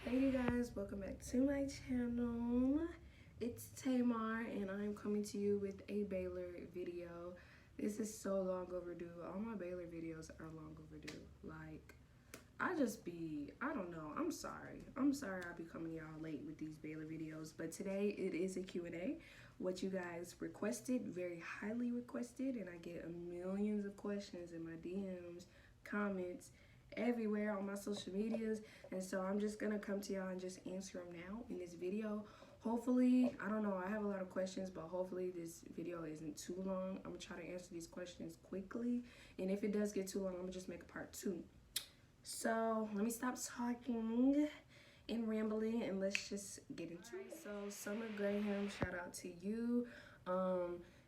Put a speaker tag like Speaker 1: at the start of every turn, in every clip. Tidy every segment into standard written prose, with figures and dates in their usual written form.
Speaker 1: Hey you guys, welcome back to my channel. It's Tamar and I'm coming to you with a Baylor video. This is so long overdue. All my Baylor videos are long overdue. Like, I don't know. I'm sorry I'll be coming y'all late with these Baylor videos. But today it is a Q&A. What you guys requested, very highly requested. And I get millions of questions in my DMs, comments, everywhere on my social medias, and so I'm just gonna come to y'all and just answer them now in this video. Hopefully, I don't know, I have a lot of questions, but hopefully this video isn't too long. I'm gonna try to answer these questions quickly, and if it does get too long, I'm gonna just make a part 2. So let me stop talking and rambling and let's just get into it. So Summer Graham, shout out to you.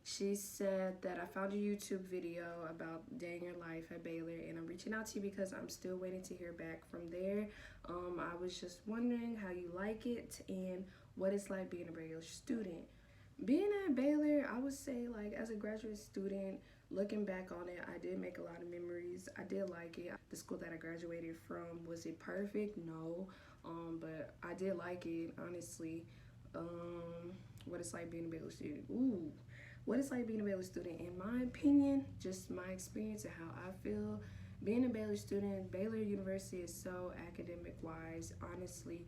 Speaker 1: She said that I found your YouTube video about day in your life at Baylor, and I'm reaching out to you because I'm still waiting to hear back from there. I was just wondering how you like it and what it's like being a Baylor student. Being at Baylor, I would say, like, as a graduate student, looking back on it, I did make a lot of memories. I did like it. The school that I graduated from, was it perfect? No. But I did like it, honestly. What it's like being a Baylor student. Ooh. What it's like being a Baylor student, in my opinion, just my experience and how I feel. Being a Baylor student, Baylor University is so academic-wise, honestly.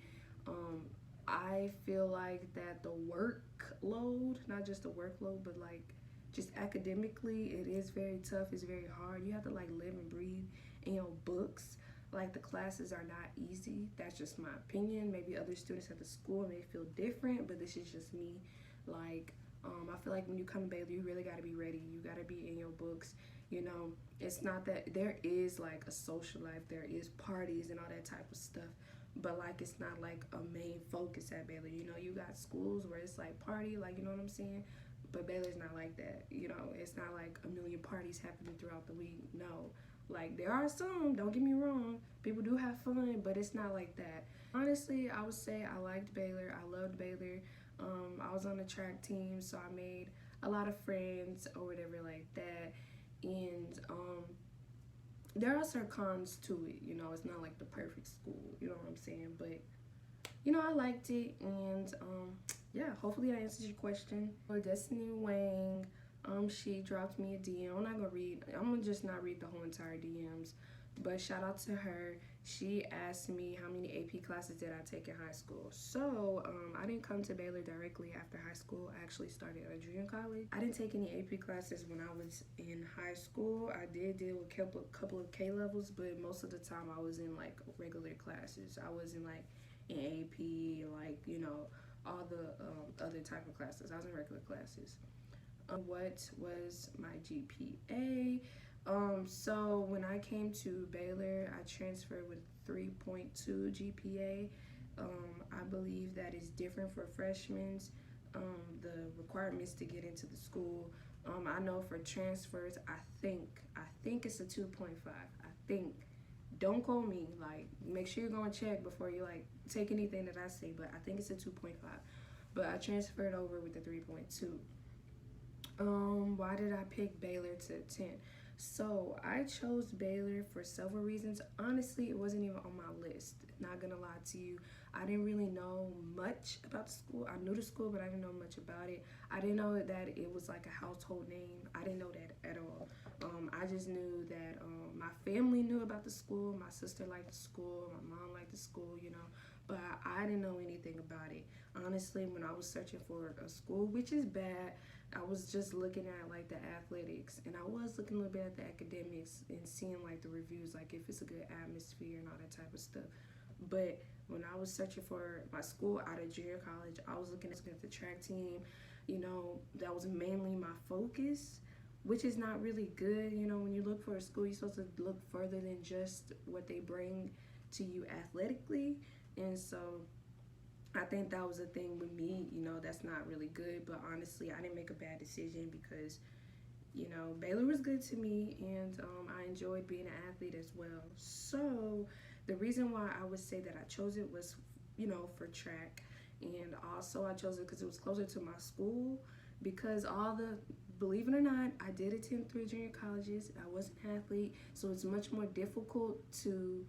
Speaker 1: I feel like that the workload, not just the workload, but like just academically, it is very tough. It's very hard. You have to like live and breathe in your books. Like, the classes are not easy. That's just my opinion. Maybe other students at the school may feel different, but this is just me. Like, I feel like when you come to Baylor, you really got to be ready. You got to be in your books. You know, it's not that there is like a social life. There is parties and all that type of stuff. But like, it's not like a main focus at Baylor. You know, you got schools where it's like party, like, you know what I'm saying? But Baylor's not like that. You know, it's not like a million parties happening throughout the week. No. Like, there are some, don't get me wrong. People do have fun, but it's not like that. Honestly, I would say I liked Baylor. I loved Baylor. I was on the track team, so I made a lot of friends or whatever like that. And there are certain cons to it. You know, it's not like the perfect school. You know what I'm saying? But, you know, I liked it. And yeah, hopefully I answered your question. For Destiny Wang, she dropped me a DM. I'm gonna just not read the whole entire DMs, but shout out to her. She asked me how many AP classes did I take in high school. So I didn't come to Baylor directly after high school. I actually started at a junior college. I didn't take any AP classes when I was in high school. I did deal with a couple of K levels, but most of the time I was in like regular classes. I was in like in AP, like, you know, all the other type of classes. I was in regular classes. What was my GPA? So when I came to Baylor, I transferred with 3.2 GPA. I believe that is different for freshmen. The requirements to get into the school. I know for transfers, I think it's a 2.5. I think. Don't quote me. Like, make sure you're going to check before you like take anything that I say. But I think it's a 2.5. But I transferred over with the 3.2. Why did I pick Baylor to attend? So I chose Baylor for several reasons. Honestly, it wasn't even on my list. Not gonna lie to you. I didn't really know much about the school. I knew the school, but I didn't know much about it. I didn't know that it was like a household name. I didn't know that at all. I just knew that my family knew about the school. My sister liked the school. My mom liked the school, you know. But I didn't know anything about it. Honestly, when I was searching for a school, which is bad, I was just looking at like the athletics, and I was looking a little bit at the academics and seeing like the reviews, like if it's a good atmosphere and all that type of stuff. But when I was searching for my school out of junior college, I was looking at the track team. You know, that was mainly my focus, which is not really good. You know, when you look for a school, you're supposed to look further than just what they bring to you athletically. And so I think that was a thing with me, you know, that's not really good. But honestly, I didn't make a bad decision because, you know, Baylor was good to me, and I enjoyed being an athlete as well. So the reason why I would say that I chose it was, you know, for track. And also I chose it because it was closer to my school, because believe it or not, I did attend 3 junior colleges. I was an athlete, so it's much more difficult to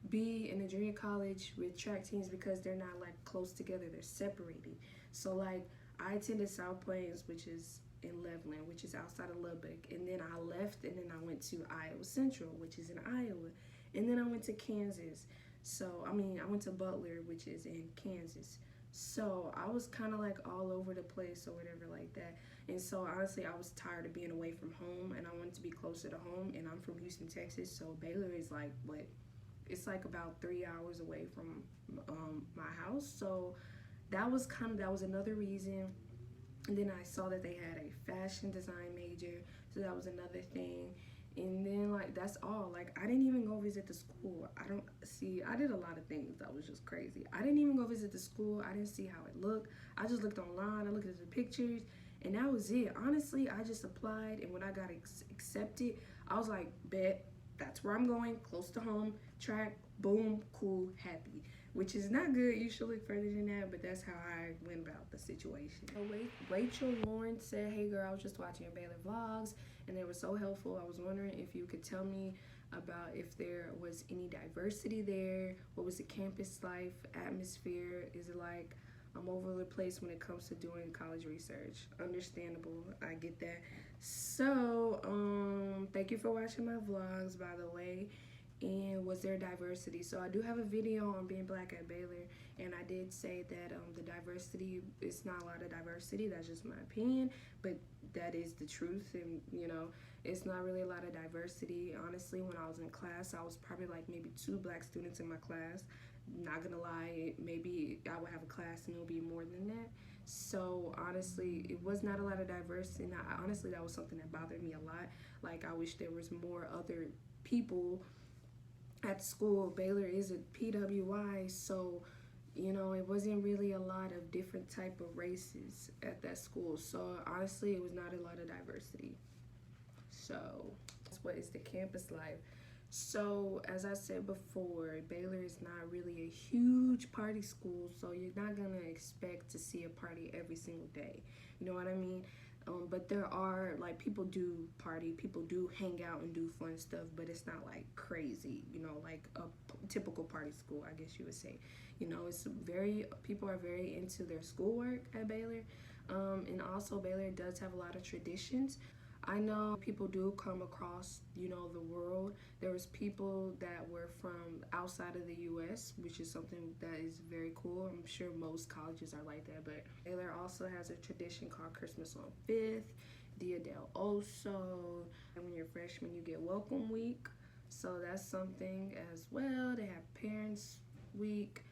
Speaker 1: be in a junior college with track teams because they're not like close together, they're separated. So like I attended South Plains, which is in Loveland, which is outside of Lubbock, and then I left and then I went to Iowa Central, which is in Iowa, and then I went to Kansas. So I went to Butler, which is in Kansas. So I was kind of like all over the place or whatever like that. And so honestly, I was tired of being away from home and I wanted to be closer to home. And I'm from Houston, Texas. So Baylor is like it's like about 3 hours away from my house. So that was another reason. And then I saw that they had a fashion design major, so that was another thing. And then like that's all. Like I didn't even go visit the school. I did a lot of things that was just crazy. I didn't even go visit the school. I didn't see how it looked. I just looked online. I looked at the pictures, and that was it. Honestly, I just applied, and when I got accepted, I was like, bet that's where I'm going, close to home, track, boom, cool, happy. Which is not good. You should look further than that, but that's how I went about the situation. So Rachel Lawrence said, hey girl, I was just watching your Baylor vlogs and they were so helpful. I was wondering if you could tell me about if there was any diversity there. What was the campus life atmosphere? Is it like I'm all over the place when it comes to doing college research? Understandable, I get that. So thank you for watching my vlogs, by the way. And was there diversity? So I do have a video on being black at Baylor, and I did say that the diversity, it's not a lot of diversity. That's just my opinion, but that is the truth. And you know, it's not really a lot of diversity. Honestly, when I was in class, I was probably like maybe 2 black students in my class. Not gonna lie, maybe I would have a class and it'll be more than that. So honestly, it was not a lot of diversity, and honestly that was something that bothered me a lot. Like I wish there was more other people at school. Baylor is a PWI, so you know, it wasn't really a lot of different type of races at that school. So honestly, it was not a lot of diversity. So what is the campus life? So as I said before, Baylor is not really a huge party school, so you're not gonna expect to see a party every single day. You know what I mean? But there are, like, people do party, people do hang out and do fun stuff, but it's not like crazy, you know, like a typical party school, I guess you would say. You know, people are very into their schoolwork at Baylor, and also Baylor does have a lot of traditions. I know people do come across, you know, the world. There was people that were from outside of the U.S., which is something that is very cool. I'm sure most colleges are like that, but Baylor also has a tradition called Christmas on 5th, Dia del Oso, and when you're a freshman, you get Welcome Week. So that's something as well. They have Parents Week.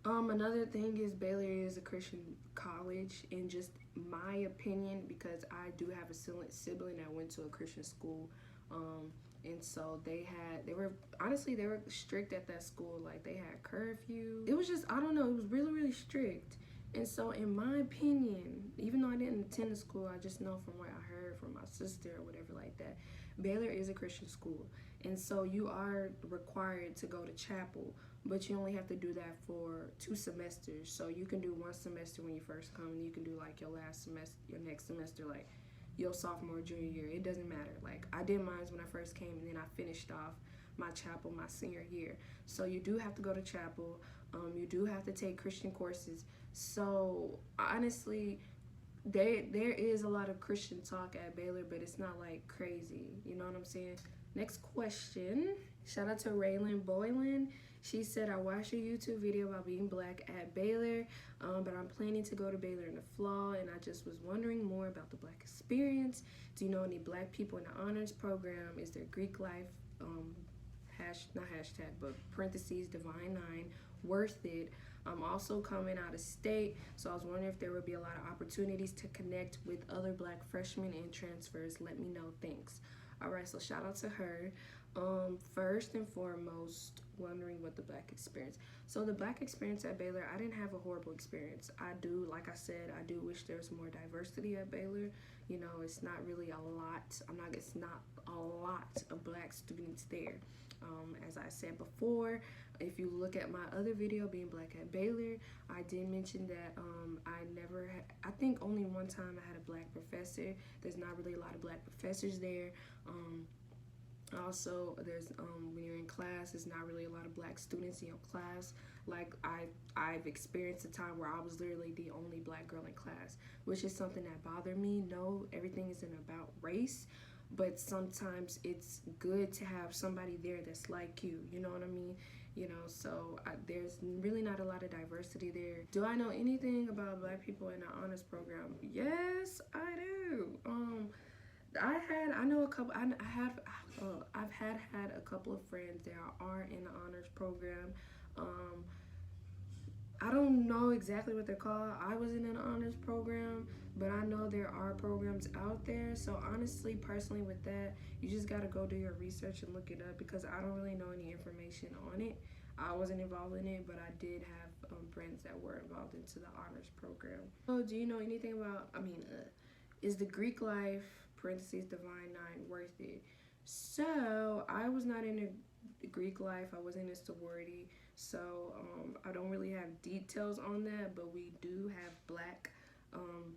Speaker 1: Another thing is Baylor is a Christian college, in just my opinion, because I do have a sibling that went to a Christian school, and so they were strict at that school. Like they had curfew. It was just, I don't know, it was really, really strict. And so in my opinion, even though I didn't attend the school, I just know from what I heard from my sister or whatever like that, Baylor is a Christian school. And so you are required to go to chapel, but you only have to do that for 2 semesters. So you can do 1 semester when you first come, and you can do like your next semester, like your sophomore, junior year. It doesn't matter. Like I did mine when I first came, and then I finished off my chapel my senior year. So you do have to go to chapel. You do have to take Christian courses. So honestly, there is a lot of Christian talk at Baylor, but it's not like crazy. You know what I'm saying? Next question. Shout out to Raylan Boylan. She said, I watched your YouTube video about being black at Baylor, but I'm planning to go to Baylor in the fall, and I just was wondering more about the black experience. Do you know any black people in the honors program? Is there Greek life, not hashtag, but parentheses, Divine 9, worth it? I'm also coming out of state, so I was wondering if there would be a lot of opportunities to connect with other black freshmen and transfers. Let me know, thanks. All right, so shout out to her. First and foremost, wondering what the black experience. So the black experience at Baylor, I didn't have a horrible experience. Like I said, I do wish there was more diversity at Baylor. You know, it's not really a lot. It's not a lot of black students there. As I said before, if you look at my other video, being black at Baylor, I did mention that I think only one time I had a black professor. There's not really a lot of black professors there. Also, there's when you're in class, there's not really a lot of black students in your class. Like I've experienced a time where I was literally the only black girl in class, which is something that bothered me. No, everything isn't about race, but sometimes it's good to have somebody there that's like you. You know what I mean? So there's really not a lot of diversity there. Do I know anything about black people in the honors program? Yes, I do. I know a couple. I've had a couple of friends that are in the honors program. Um, I don't know exactly what they're called. I was in an honors program, but I know there are programs out there. So honestly, personally, with that, you just gotta go do your research and look it up because I don't really know any information on it. I wasn't involved in it, but I did have friends that were involved into the honors program. So, do you know anything about? Is the Greek life (parentheses divine nine) worth it? So I was not in a Greek life. I was in a sorority. So I don't really have details on that, but we do have black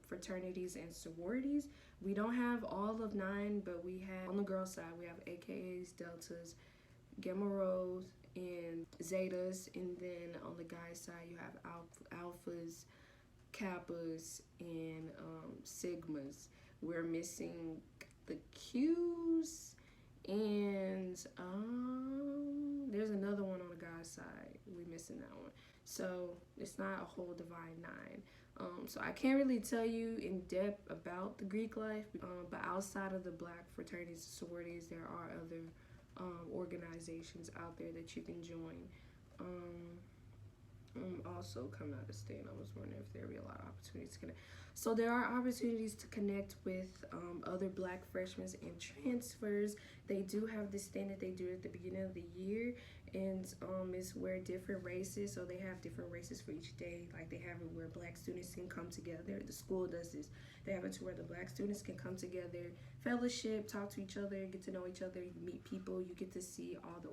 Speaker 1: fraternities and sororities. We don't have all of nine, but we have on the girl side we have AKAs, deltas, gamma rhos, and zetas, and then on the guy side you have alphas, kappas, and sigmas. We're missing the Qs, and there's another one on the guy's side. We missing that one. So it's not a whole divine nine. So I can't really tell you in depth about the Greek life, but outside of the black fraternities and sororities, there are other organizations out there that you can join. Also coming out of state, I was wondering if there would be a lot of opportunities to connect. So there are opportunities to connect with other black freshmen and transfers. They do have this thing that they do at the beginning of the year, and it's where different races, so they have different races for each day. Like they have it where black students can come together. The school does this. They have it to where the black students can come together, fellowship, talk to each other, get to know each other, you meet people, you get to see all the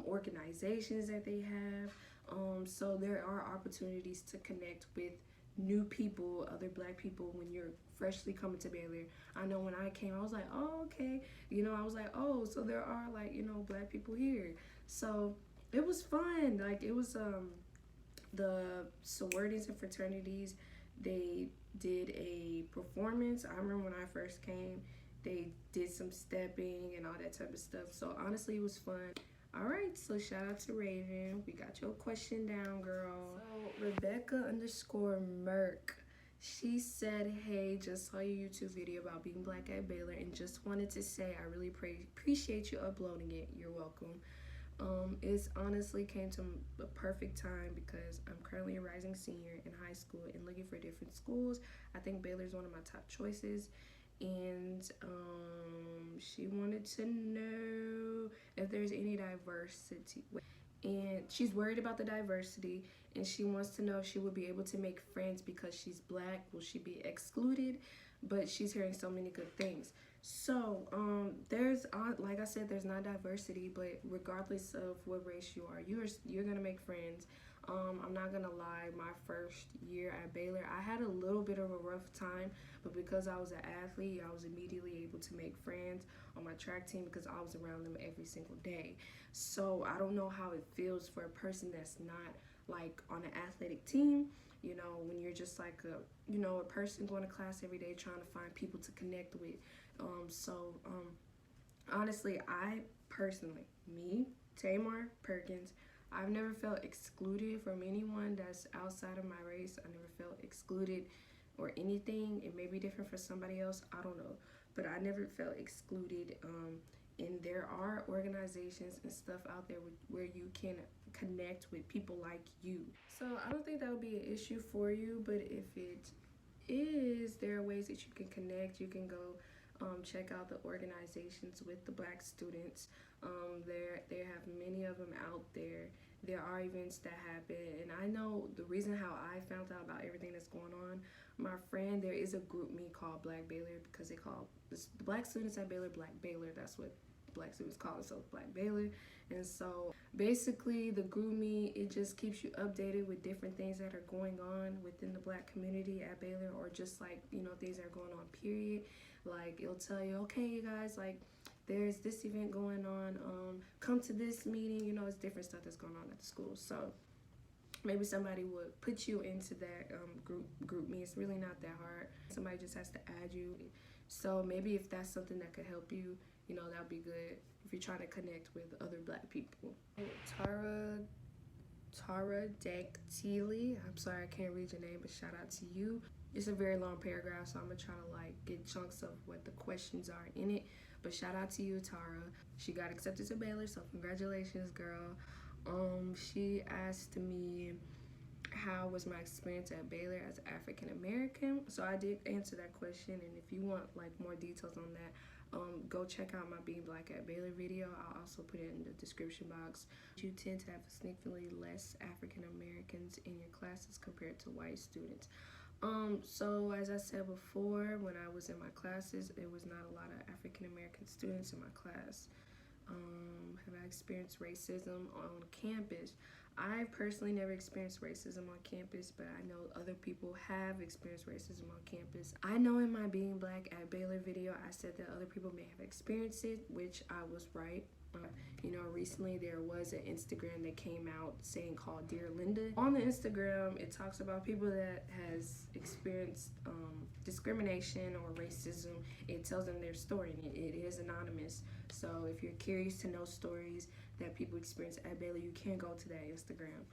Speaker 1: organizations that they have. So there are opportunities to connect with new people, other black people when you're freshly coming to Baylor. I know when I came, I was like, oh, okay. I was like, oh, so there are like, black people here. So it was fun. Like it was the sororities and fraternities, they did a performance. I remember when I first came, they did some stepping and all that type of stuff. So honestly, it was fun. All right, so shout out to Raven. We got your question down, girl. So Rebecca_Merk, she said, hey, just saw your YouTube video about being black at Baylor and just wanted to say I really appreciate you uploading it. You're welcome. It's honestly came to a perfect time because I'm currently a rising senior in high school and looking for different schools. I think Baylor is one of my top choices. And she wanted to know if there's any diversity. And she's worried about the diversity, and she wants to know if she would be able to make friends because she's black. Will she be excluded? But she's hearing so many good things. So there's like I said, there's not diversity, but regardless of what race you are, you're gonna make friends. I'm not gonna lie, my first year at Baylor, I had a little bit of a rough time, but because I was an athlete, I was immediately able to make friends on my track team because I was around them every single day. So I don't know how it feels for a person that's not like on an athletic team, when you're just like a person going to class every day trying to find people to connect with. Honestly, I personally, me, Tamar, Perkins, I've never felt excluded from anyone that's outside of my race. I never felt excluded or anything. It may be different for somebody else, I don't know. But I never felt excluded. And there are organizations and stuff out there where you can connect with people like you. So I don't think that would be an issue for you, but if it is, there are ways that you can connect. You can go check out the organizations with the black students. They have many of them out there. There are events that happen, and I know the reason how I found out about everything that's going on. My friend, there is a group me called Black Baylor because they call the black students at Baylor Black Baylor. That's what black students call themselves, Black Baylor. And so basically the group me, it just keeps you updated with different things that are going on within the black community at Baylor, or just like things that are going on period. Like it'll tell you, okay, you guys, like there's this event going on, come to this meeting. You know, it's different stuff that's going on at the school. So maybe somebody would put you into that group me. It's really not that hard. Somebody just has to add you. So maybe if that's something that could help you, you know, that'd be good if you're trying to connect with other Black people. Tara Daktili. I'm sorry I can't read your name, but shout out to you. It's a very long paragraph, so I'm gonna try to like get chunks of what the questions are in it. But shout out to you, Tara. She got accepted to Baylor, so congratulations, girl. She asked me how was my experience at Baylor as African American. So I did answer that question, and if you want like more details on that, go check out my Being Black at Baylor video. I'll also put it in the description box. You tend to have significantly less African Americans in your classes compared to white students. So as I said before, when I was in my classes, it was not a lot of African American students in my class. Have I experienced racism on campus? I personally never experienced racism on campus, but I know other people have experienced racism on campus. I know in my Being Black at Baylor video, I said that other people may have experienced it, which I was right. You know, recently there was an Instagram that came out saying called Dear Linda. On the Instagram, it talks about people that has experienced discrimination or racism. It tells them their story, and it is anonymous. So if you're curious to know stories that people experience at Baylor, you can go to that Instagram.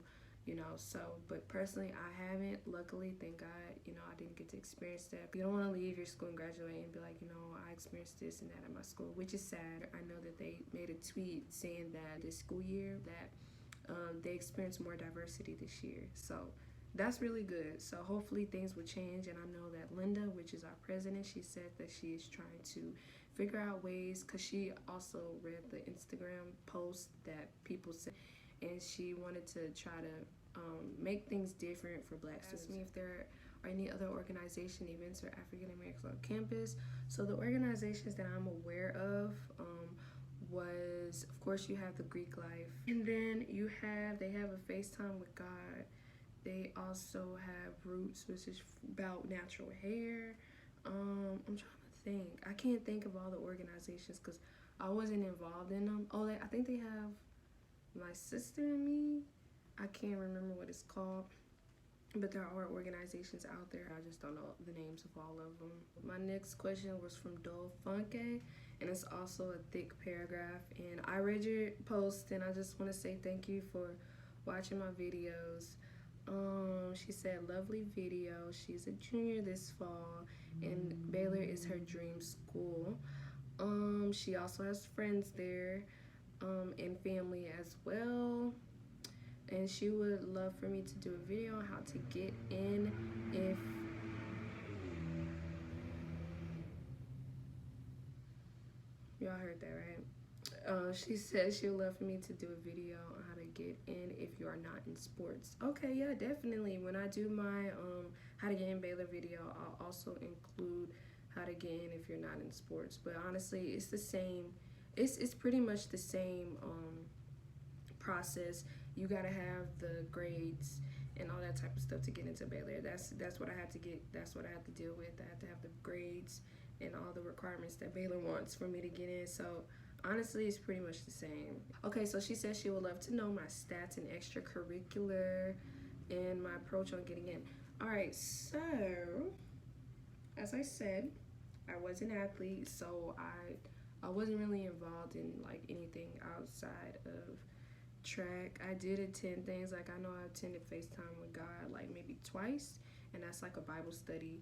Speaker 1: You know, so, but personally, I haven't. Luckily, thank God, you know, I didn't get to experience that. You don't want to leave your school and graduate and be like, you know, I experienced this and that at my school, which is sad. I know that they made a tweet saying that this school year that they experienced more diversity this year. So that's really good. So hopefully things will change. And I know that Linda, which is our president, she said that she is trying to figure out ways, because she also read the Instagram post that people said, and she wanted to try to make things different for Black students. Asked me if there are any other organization events or African Americans on campus. So the organizations that I'm aware of was, of course, you have the Greek Life, and then they have a FaceTime with God. They also have Roots, which is about natural hair. I'm trying to think. I can't think of all the organizations because I wasn't involved in them. Oh, I think they have My Sister and Me. I can't remember what it's called, but there are organizations out there. I just don't know the names of all of them. My next question was from Dole Funke, and it's also a thick paragraph. And I read your post, and I just want to say thank you for watching my videos. She said, lovely video. She's a junior this fall, and Baylor is her dream school. She also has friends there, and family as well. And she would love for me to do a video on how to get in if y'all heard that, right? She said she would love for me to do a video on how to get in if you are not in sports. Okay, yeah, definitely. When I do my how to get in Baylor video, I'll also include how to get in if you're not in sports. But honestly, it's the same. It's pretty much the same process. You gotta have the grades and all that type of stuff to get into Baylor. That's what I had to get. That's what I had to deal with. I had to have the grades and all the requirements that Baylor wants for me to get in. So honestly, it's pretty much the same. Okay, so she said she would love to know my stats and extracurricular and my approach on getting in. All right, so as I said, I was an athlete, so I wasn't really involved in like anything outside of track. I did attend things like, I know I attended FaceTime with God like maybe twice, and that's like a Bible study.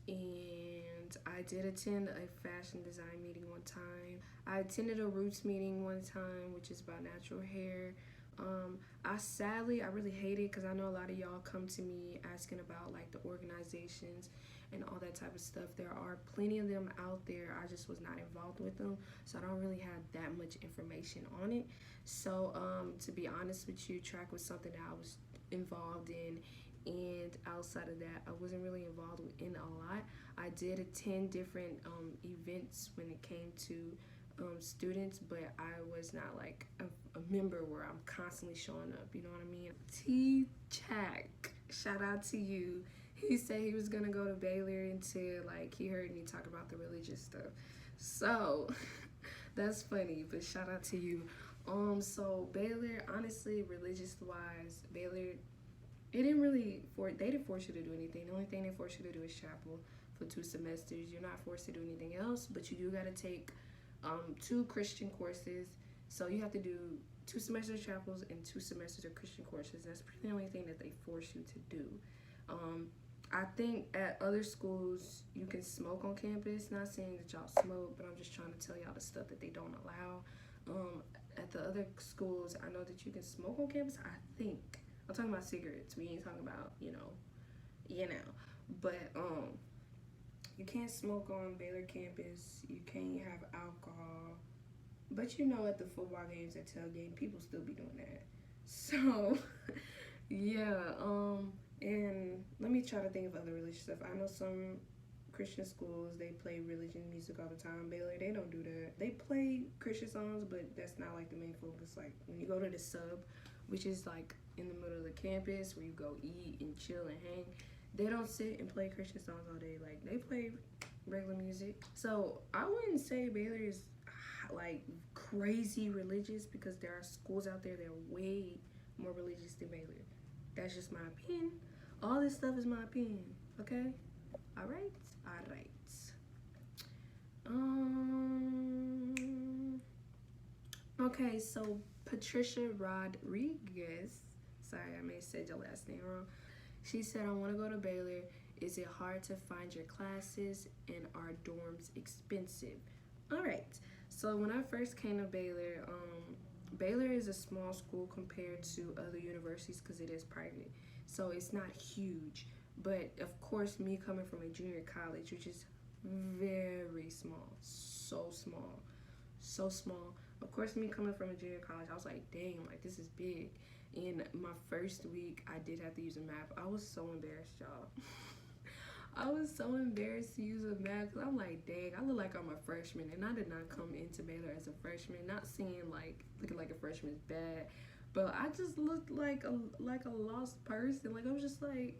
Speaker 1: And I did attend a fashion design meeting one time. I attended a Roots meeting one time, which is about natural hair. I really hate it because I know a lot of y'all come to me asking about like the organizations and all that type of stuff. There are plenty of them out there. I just was not involved with them, so I don't really have that much information on it. So to be honest with you, track was something that I was involved in, and outside of that, I wasn't really involved in a lot. I did attend different events when it came to students, but I was not like a member where I'm constantly showing up, you know what I mean? T-Chack, shout out to you. He said he was gonna go to Baylor until like he heard me talk about the religious stuff. So that's funny, but shout out to you. So Baylor, honestly, religious wise, Baylor, it didn't really they didn't force you to do anything. The only thing they forced you to do is chapel for 2 semesters. You're not forced to do anything else, but you do got to take 2 Christian courses. So you have to do 2 semesters of chapels and 2 semesters of Christian courses. That's the only thing that they force you to do. I think at other schools you can smoke on campus. Not saying that y'all smoke, but I'm just trying to tell y'all the stuff that they don't allow. At the other schools, I know that you can smoke on campus. I think I'm talking about cigarettes. We ain't talking about but you can't smoke on Baylor campus. You can't have alcohol. But at the football games at tailgate, people still be doing that. So, yeah. And let me try to think of other religious stuff. I know some Christian schools, they play religion music all the time. Baylor, they don't do that. They play Christian songs, but that's not like the main focus. Like when you go to the sub, which is like in the middle of the campus where you go eat and chill and hang, they don't sit and play Christian songs all day. Like they play regular music. So I wouldn't say Baylor is like crazy religious, because there are schools out there that are way more religious than Baylor. That's just my opinion. All this stuff is my opinion, okay? All right. Okay, so Patricia Rodriguez, sorry, I may have said your last name wrong. She said, I want to go to Baylor. Is it hard to find your classes, and are dorms expensive? All right, so when I first came to Baylor, Baylor is a small school compared to other universities because it is private. So it's not huge. But of course, me coming from a junior college, which is very small, so small. Of course, me coming from a junior college, I was like, dang, like this is big. In my first week, I did have to use a map. I was so embarrassed, y'all. I was so embarrassed to use a map because I'm like, dang, I look like I'm a freshman, and I did not come into Baylor as a freshman. Not saying like looking like a freshman is bad, but I just looked like a lost person. Like I was just like,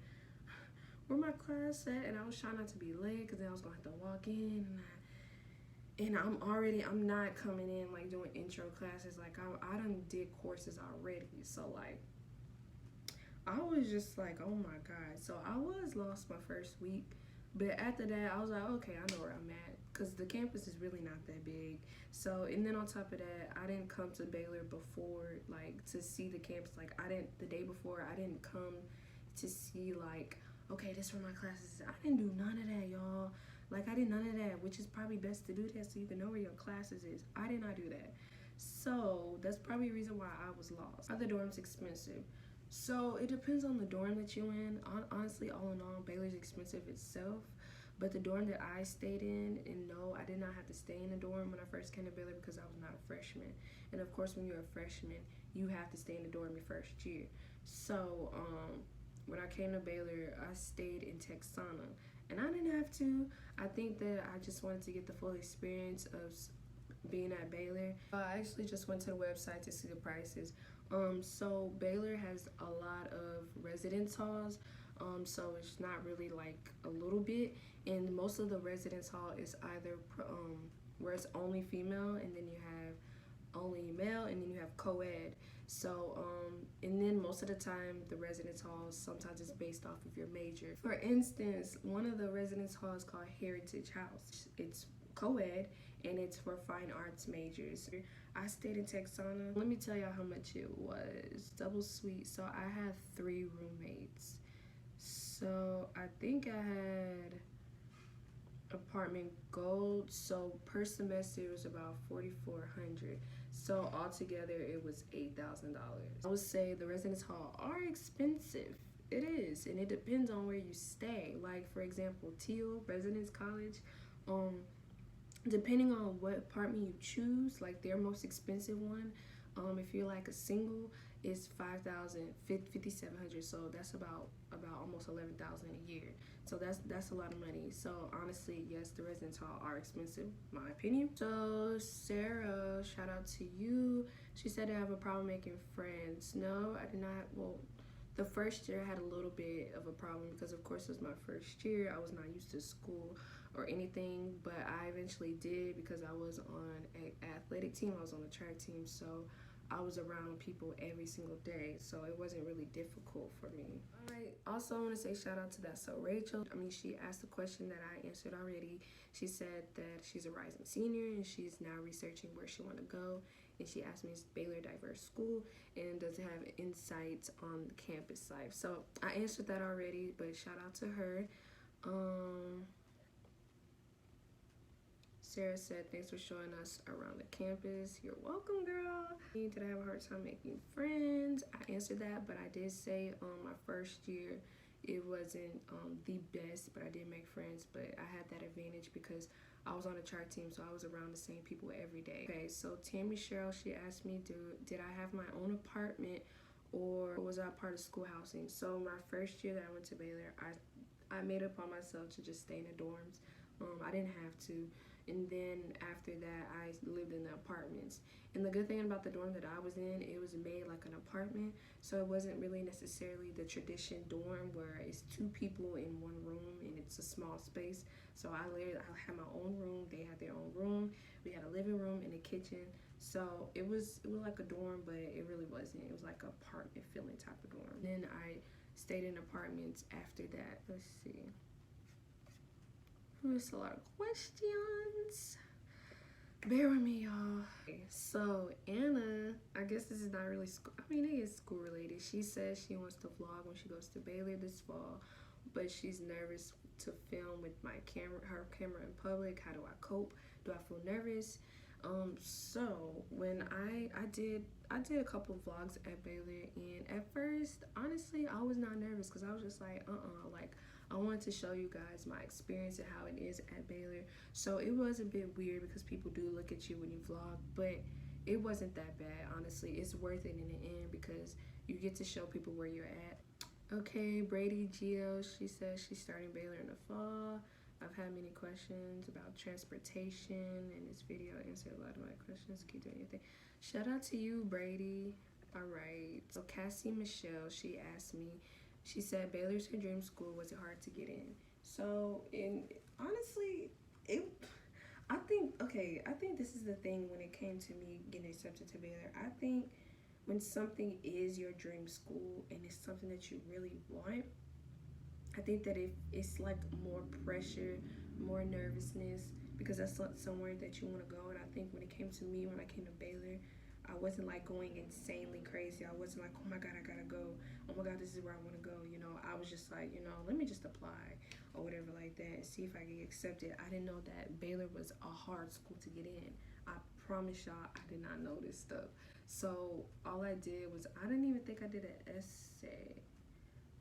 Speaker 1: where my class at? And I was trying not to be late because then I was gonna have to walk in, and I'm not coming in like doing intro classes. Like I done did courses already, so like I was just like, oh my god. So I was lost my first week, but after that I was like, okay, I know where I'm at, because the campus is really not that big. So, and then on top of that, I didn't come to Baylor before, like to see the campus. Like the day before, I didn't come to see like, okay, this is where my classes is. I didn't do none of that, y'all. Like I did none of that, which is probably best to do that so you can know where your classes is. I did not do that. So that's probably a reason why I was lost. Are the dorms expensive? So it depends on the dorm that you're in. Honestly, all in all, Baylor's expensive itself. But the dorm that I stayed in, and no, I did not have to stay in a dorm when I first came to Baylor because I was not a freshman. And of course, when you're a freshman, you have to stay in the dorm your first year. So when I came to Baylor, I stayed in Texana. And I didn't have to. I think that I just wanted to get the full experience of being at Baylor. I actually just went to the website to see the prices. So Baylor has a lot of residence halls. So it's not really like a little bit. And most of the residence hall is either where it's only female, and then you have only male, and then you have co-ed. So, and then most of the time, the residence halls, sometimes it's based off of your major. For instance, one of the residence halls called Heritage House. It's co-ed, and it's for fine arts majors. I stayed in Texana. Let me tell y'all how much it was. Double suite. So I had 3 roommates. So I think I had apartment gold. So per semester it was about $4,400. So altogether it was $8,000. I would say the residence hall are expensive. It is, and it depends on where you stay. Like for example, Teal Residence College, depending on what apartment you choose, like their most expensive one, if you're like a single, is $5,700. So that's about almost $11,000 a year. So that's a lot of money. So honestly, yes, the residence hall are expensive, my opinion. So Sarah, shout out to you. She said I have a problem making friends. No, I did not. Well, the first year I had a little bit of a problem because of course it was my first year. I was not used to school. or anything, but I eventually did because I was on an athletic team. I was on the track team, so I was around people every single day, so it wasn't really difficult for me. All right, also I want to say shout out to that so Rachel. She asked a question that I answered already. She said that she's a rising senior and she's now researching where she want to go, and she asked me, is Baylor a diverse school and does it have insights on the campus life? So I answered that already, but shout out to her. Sarah said, thanks for showing us around the campus. You're welcome, girl. Did I have a hard time making friends? I answered that, but I did say my first year it wasn't the best, but I did make friends. But I had that advantage because I was on a track team, so I was around the same people every day. Okay, so Tammy Cheryl, she asked me, did I have my own apartment or was I part of school housing? So my first year that I went to Baylor, I made up on myself to just stay in the dorms. I didn't have to. And then after that, I lived in the apartments. And the good thing about the dorm that I was in, it was made like an apartment. So it wasn't really necessarily the tradition dorm where it's 2 people in 1 room and it's a small space. So I had my own room. They had their own room. We had a living room and a kitchen. So it was like a dorm, but it really wasn't. It was like an apartment feeling type of dorm. Then I stayed in apartments after that. Let's see. There's a lot of questions. Bear with me, y'all. Okay, so Anna, I guess this is not really school. I mean, it is school related. She says she wants to vlog when she goes to Baylor this fall, but she's nervous to film with her camera in public. How do I cope? Do I feel nervous? So when I did a couple vlogs at Baylor, and at first, honestly, I was not nervous because I was just like, like I wanted to show you guys my experience and how it is at Baylor. So it was a bit weird because people do look at you when you vlog, but it wasn't that bad, honestly. It's worth it in the end because you get to show people where you're at. Okay, Brady Gio, she says she's starting Baylor in the fall. I've had many questions about transportation, and this video answered a lot of my questions. Keep doing your thing. Shout out to you, Brady. All right. So Cassie Michelle, she asked me, she said Baylor's her dream school. Was it hard to get in? So, honestly, I think this is the thing when it came to me getting accepted to Baylor. I think when something is your dream school and it's something that you really want, I think that it's like more pressure, more nervousness, because that's somewhere that you want to go. And I think when it came to me, when I came to Baylor, I wasn't like going insanely crazy. I wasn't like, oh my God, I gotta go. Oh my God, this is where I want to go. I was just like, let me just apply or whatever like that and see if I get accepted. I didn't know that Baylor was a hard school to get in. I promise y'all, I did not know this stuff. So all I did was, I didn't even think I did an essay.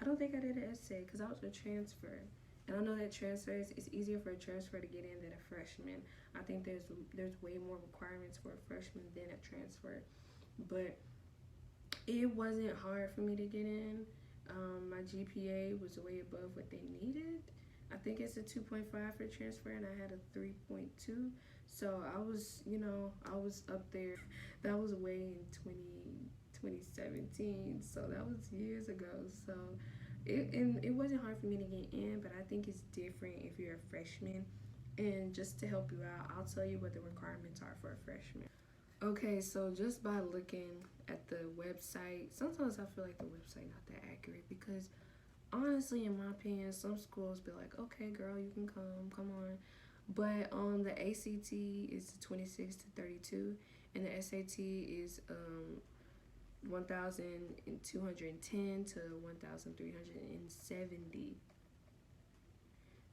Speaker 1: I don't think I did an essay because I was a transfer. And I know that transfers, it's easier for a transfer to get in than a freshman. I think there's way more requirements for a freshman than a transfer. But it wasn't hard for me to get in. My GPA was way above what they needed. I think it's a 2.5 for transfer, and I had a 3.2. So I was, I was up there. That was way in 2017. So that was years ago. So it wasn't hard for me to get in, but I think it's different if you're a freshman. And just to help you out, I'll tell you what the requirements are for a freshman. Okay, so just by looking at the website, sometimes I feel like the website not that accurate because honestly, in my opinion, some schools be like, okay, girl, you can come on. But the ACT is 26 to 32, and the SAT is 1,210 to 1,370.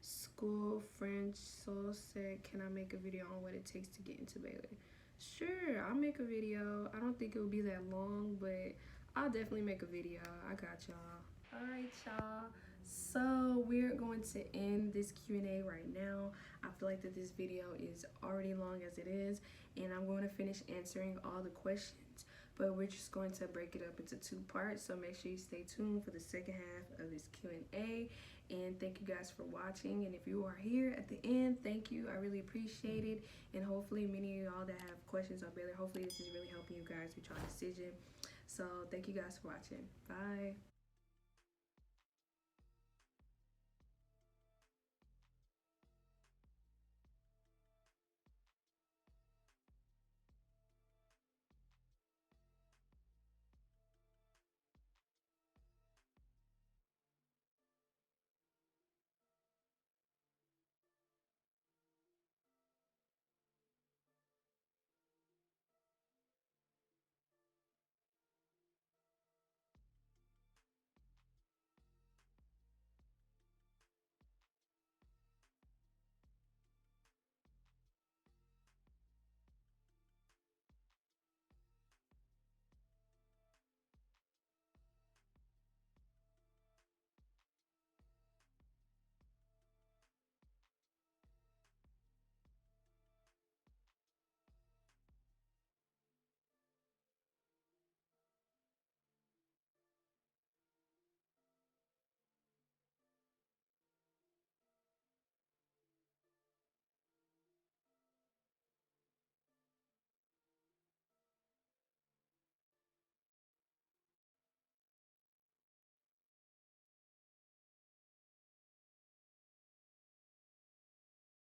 Speaker 1: School French Soul said, can I make a video on what it takes to get into Baylor? Sure, I'll make a video. I don't think it will be that long, but I'll definitely make a video. I got y'all. All right, y'all. So we're going to end this Q&A right now. I feel like that this video is already long as it is, and I'm going to finish answering all the questions, but we're just going to break it up into 2 parts. So make sure you stay tuned for the second half of this Q&A. And thank you guys for watching. And if you are here at the end, thank you. I really appreciate it. And hopefully many of y'all that have questions on Baylor, hopefully this is really helping you guys with your decision. So thank you guys for watching. Bye.